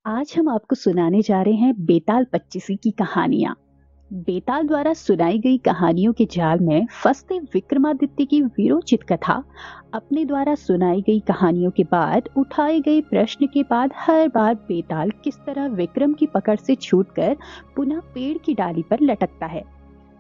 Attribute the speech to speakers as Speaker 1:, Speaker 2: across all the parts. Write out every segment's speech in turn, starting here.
Speaker 1: आज हम आपको सुनाने जा रहे हैं बेताल पच्चीसी की कहानियां। बेताल द्वारा सुनाई गई कहानियों के जाल में फंसते विक्रमादित्य की वीरोचित कथा अपने द्वारा सुनाई गई कहानियों के बाद उठाए गए प्रश्न के बाद हर बार बेताल किस तरह विक्रम की पकड़ से छूटकर पुनः पेड़ की डाली पर लटकता है।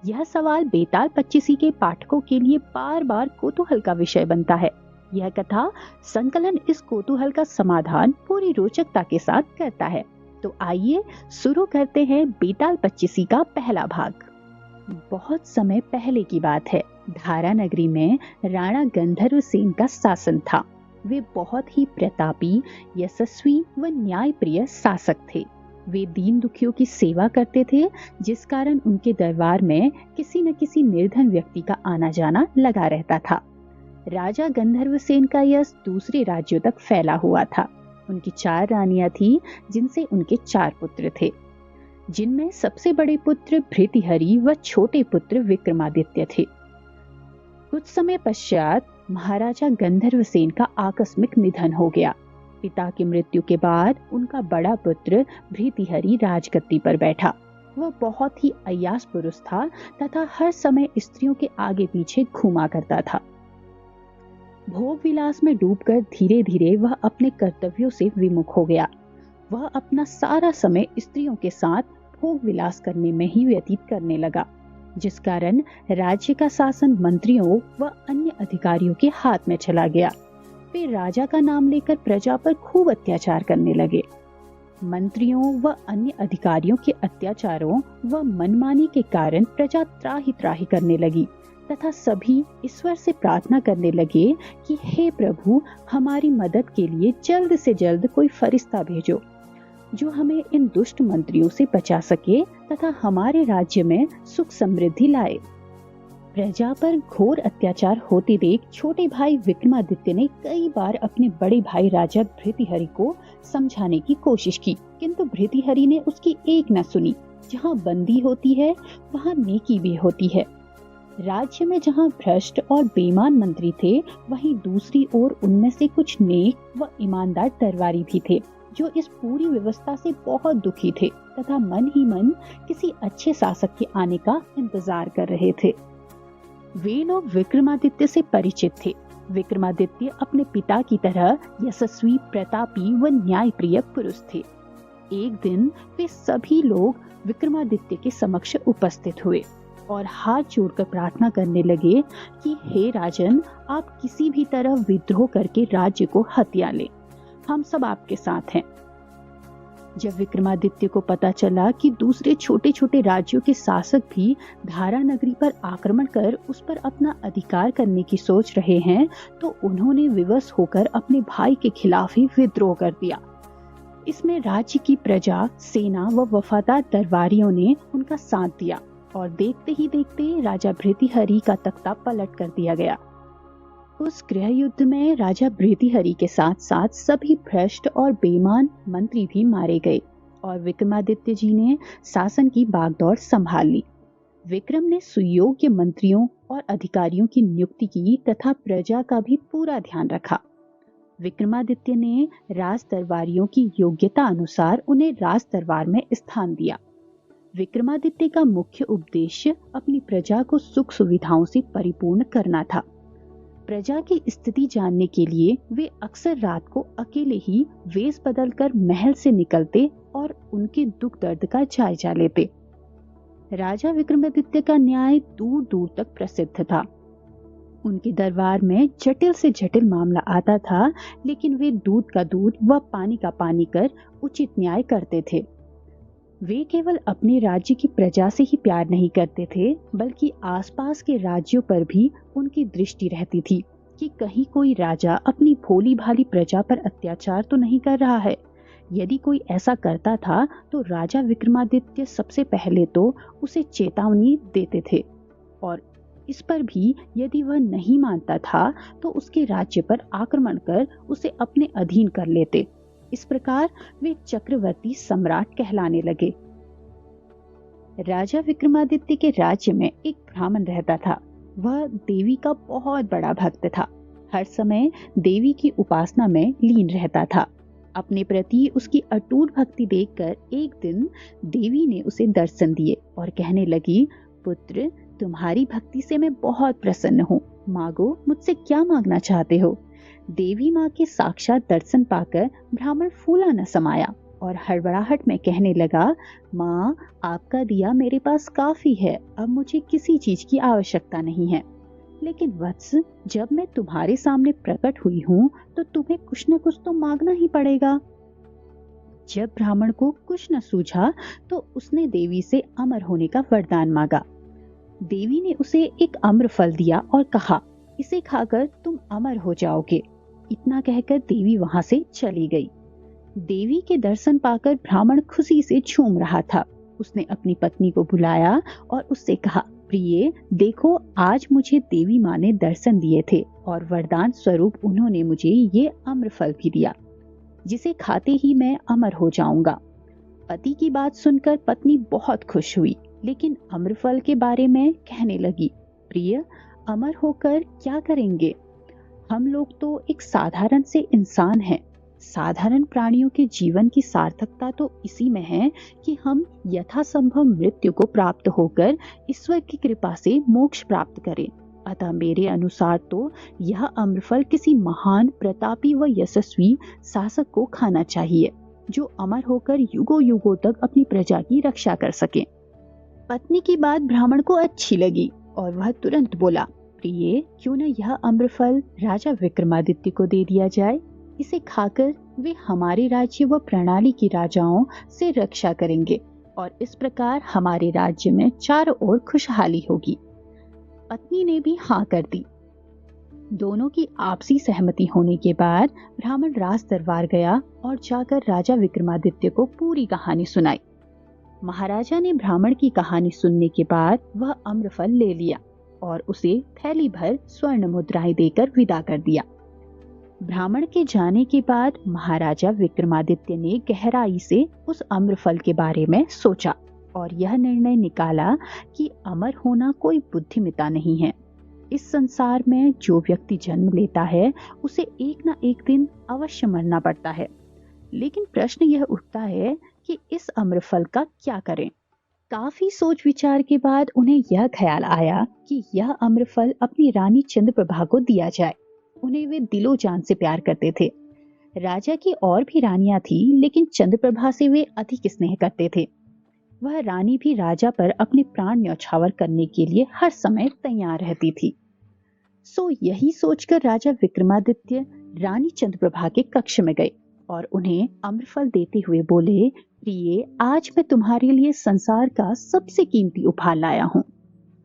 Speaker 1: यह सवाल बेताल पच्चीसी के पाठकों के लिए बार बार कौतूहल का विषय बनता है। यह कथा संकलन इस कौतूहल का समाधान पूरी रोचकता के साथ करता है। तो आइए शुरू करते हैं बेताल पच्चीसी का पहला भाग। बहुत समय पहले की बात है। धारा नगरी में राणा गंधर्व सेन का शासन था। वे बहुत ही प्रतापी, यशस्वी व न्यायप्रिय शासक थे। वे दीन दुखियों की सेवा करते थे, जिस कारण उनके दरबार में किसी न किसी निर्धन व्यक्ति का आना जाना लगा रहता था। राजा गंधर्व सेन का यश दूसरे राज्यों तक फैला हुआ था। उनकी 4 रानियां थी, जिनसे उनके 4 पुत्र थे, जिनमें सबसे बड़े पुत्र भृतृहरि व छोटे पुत्र विक्रमादित्य थे। कुछ समय पश्चात महाराजा गंधर्व सेन का आकस्मिक निधन हो गया। पिता की मृत्यु के बाद उनका बड़ा पुत्र भृतृहरि राजगद्दी पर बैठा। वह बहुत ही अय्यास पुरुष था तथा हर समय स्त्रियों के आगे पीछे घूमा करता था। भोग विलास में डूबकर धीरे धीरे वह अपने कर्तव्यों से विमुख हो गया। वह अपना सारा समय स्त्रियों के साथ भोग विलास करने में ही व्यतीत करने लगा, जिस कारण राज्य का शासन मंत्रियों व अन्य अधिकारियों के हाथ में चला गया। वे राजा का नाम लेकर प्रजा पर खूब अत्याचार करने लगे। मंत्रियों व अन्य अधिकारियों के अत्याचारों व मनमानी के कारण प्रजा त्राहि त्राहि करने लगी तथा सभी ईश्वर से प्रार्थना करने लगे कि हे प्रभु, हमारी मदद के लिए जल्द से जल्द कोई फरिश्ता भेजो, जो हमें इन दुष्ट मंत्रियों से बचा सके तथा हमारे राज्य में सुख समृद्धि लाए। प्रजा पर घोर अत्याचार होते देख छोटे भाई विक्रमादित्य ने कई बार अपने बड़े भाई राजा भृतृहरि को समझाने की कोशिश की, किंतु भृतृहरि ने उसकी एक न सुनी। जहाँ बंदी होती है वहाँ नेकी भी होती है। राज्य में जहाँ भ्रष्ट और बेईमान मंत्री थे, वहीं दूसरी ओर उनमें से कुछ नेक व ईमानदार दरबारी भी थे, जो इस पूरी व्यवस्था से बहुत दुखी थे तथा मन ही मन किसी अच्छे शासक के आने का इंतजार कर रहे थे। वे लोग विक्रमादित्य से परिचित थे। विक्रमादित्य अपने पिता की तरह यशस्वी, प्रतापी व न्यायप्रिय पुरुष थे। एक दिन वे सभी लोग विक्रमादित्य के समक्ष उपस्थित हुए और हाथ जोड़कर प्रार्थना करने लगे कि हे राजन, आप किसी भी तरह विद्रोह करके राज्य को हथिया लें, हम सब आपके साथ हैं। जब विक्रमादित्य को पता चला कि दूसरे छोटे छोटे राज्यों के शासक भी धारा नगरी पर आक्रमण कर उस पर अपना अधिकार करने की सोच रहे हैं, तो उन्होंने विवश होकर अपने भाई के खिलाफ ही विद्रोह कर दिया। इसमें राज्य की प्रजा, सेना व वफादार दरबारियों ने उनका साथ दिया और देखते ही देखते राजा भृतृहरि का तख्ता पलट कर दिया गया। उस गृह युद्ध में राजा भृतृहरि के साथ साथ सभी भ्रष्ट और बेईमान मंत्री भी मारे गए और विक्रमादित्य जी ने शासन की बागडोर संभाल ली। विक्रम ने सुयोग्य मंत्रियों और अधिकारियों की नियुक्ति की तथा प्रजा का भी पूरा ध्यान रखा। विक्रमादित्य ने राज दरबारियों की योग्यता अनुसार उन्हें राज दरबार में स्थान दिया। विक्रमादित्य का मुख्य उद्देश्य अपनी प्रजा को सुख सुविधाओं से परिपूर्ण करना था। प्रजा की स्थिति जानने के लिए वे अक्सर रात को अकेले ही वेश बदलकर महल से निकलते और उनके दुख दर्द का जायजा लेते। राजा विक्रमादित्य का न्याय दूर दूर तक प्रसिद्ध था। उनके दरबार में जटिल से जटिल मामला आता था, लेकिन वे दूध का दूध व पानी का पानी कर उचित न्याय करते थे। वे केवल अपने राज्य की प्रजा से ही प्यार नहीं करते थे, बल्कि आसपास के राज्यों पर भी उनकी दृष्टि रहती थी कि कहीं कोई राजा अपनी भोली भाली प्रजा पर अत्याचार तो नहीं कर रहा है। यदि कोई ऐसा करता था तो राजा विक्रमादित्य सबसे पहले तो उसे चेतावनी देते थे और इस पर भी यदि वह नहीं मानता था तो उसके राज्य पर आक्रमण कर उसे अपने अधीन कर लेते। इस प्रकार वे चक्रवर्ती सम्राट कहलाने लगे। राजा विक्रमादित्य के राज्य में एक ब्राह्मण रहता था। वह देवी का बहुत बड़ा भक्त था। हर समय देवी की उपासना में लीन रहता था। अपने प्रति उसकी अटूट भक्ति देखकर एक दिन देवी ने उसे दर्शन दिए और कहने लगी, पुत्र, तुम्हारी भक्ति से मैं बहुत प्रसन्न हूँ। मांगो, मुझसे क्या मांगना चाहते हो। देवी माँ के साक्षात दर्शन पाकर ब्राह्मण फूला न समाया और हड़बड़ाहट में कहने लगा, माँ, आपका दिया मेरे पास काफी है, अब मुझे किसी चीज की आवश्यकता नहीं है। लेकिन वत्स, जब मैं तुम्हारे सामने प्रकट हुई हूँ तो तुम्हें कुछ न कुछ तो मांगना ही पड़ेगा। जब ब्राह्मण को कुछ न सूझा तो उसने देवी से अमर होने का वरदान मांगा। देवी ने उसे एक अम्र फल दिया और कहा, इसे खाकर तुम अमर हो जाओगे। इतना कहकर देवी वहां से चली गई। देवी के दर्शन पाकर ब्राह्मण खुशी से झूम रहा था। उसने अपनी पत्नी को बुलाया और उससे कहा, प्रिय, देखो, आज मुझे देवी माँ ने दर्शन दिए थे और वरदान स्वरूप उन्होंने मुझे ये अम्र फल भी दिया, जिसे खाते ही मैं अमर हो जाऊंगा। पति की बात सुनकर पत्नी बहुत खुश हुई, लेकिन अम्रफल के बारे में कहने लगी, प्रिय, अमर होकर क्या करेंगे? हम लोग तो एक साधारण से इंसान हैं। साधारण प्राणियों के जीवन की सार्थकता तो इसी में है कि हम यथासंभव मृत्यु को प्राप्त होकर ईश्वर की कृपा से मोक्ष प्राप्त करें। अतः मेरे अनुसार तो यह अम्रफल किसी महान, प्रतापी व यशस्वी शासक को खाना चाहिए, जो अमर होकर युगों युगों तक अपनी प्रजा की रक्षा कर सके। पत्नी की बात ब्राह्मण को अच्छी लगी और वह तुरंत बोला, प्रिय, क्यों न यह अम्रफल राजा विक्रमादित्य को दे दिया जाए। इसे खाकर वे हमारे राज्य व प्रणाली की राजाओं से रक्षा करेंगे और इस प्रकार हमारे राज्य में चारों ओर खुशहाली होगी। पत्नी ने भी हाँ कर दी। दोनों की आपसी सहमति होने के बाद ब्राह्मण राज दरबार गया और जाकर राजा विक्रमादित्य को पूरी कहानी सुनाई। महाराजा ने ब्राह्मण की कहानी सुनने के बाद वह अम्रफल ले लिया और उसे थैली भर स्वर्ण मुद्राएं देकर विदा कर दिया। ब्राह्मण के जाने के बाद महाराजा विक्रमादित्य ने गहराई से उस अम्रफल के बारे में सोचा और यह निर्णय निकाला कि अमर होना कोई बुद्धिमत्ता नहीं है। इस संसार में जो व्यक्ति जन्म लेता है उसे एक न एक दिन अवश्य मरना पड़ता है। लेकिन प्रश्न यह उठता है कि इस अम्रफल का क्या करें। काफी सोच विचार के बाद उन्हें यह ख्याल आया कि यह अम्रफल अपनी रानी चंद्रप्रभा को दिया जाए। उन्हें वे दिलो जान से प्यार करते थे। राजा की और भी रानियां थी, लेकिन चंद्रप्रभा से वे अधिक स्नेह करते थे। वह रानी भी राजा पर अपने प्राण न्यौछावर करने के लिए हर समय तैयार रहती थी। सो यही सोचकर राजा विक्रमादित्य रानी चंद्रप्रभा के कक्ष में गए और उन्हें अम्रफल देते हुए बोले, प्रिय, आज मैं तुम्हारे लिए संसार का सबसे कीमती उपहार लाया हूँ।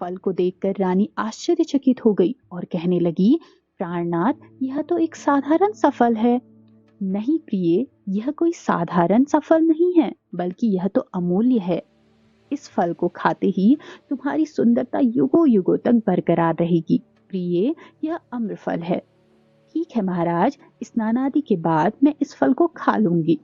Speaker 1: फल को देखकर रानी आश्चर्यचकित हो गई और कहने लगी, प्राणनाथ, यह तो एक साधारण सा फल है। नहीं प्रिय, यह कोई साधारण सा फल नहीं है, बल्कि यह तो अमूल्य है। इस फल को खाते ही तुम्हारी सुंदरता युगों युगों तक बरकरार रहेगी। प्रिय, यह अम्रफल है। ठीक है महाराज, स्नानादि के बाद मैं इस फल को खा लूंगी।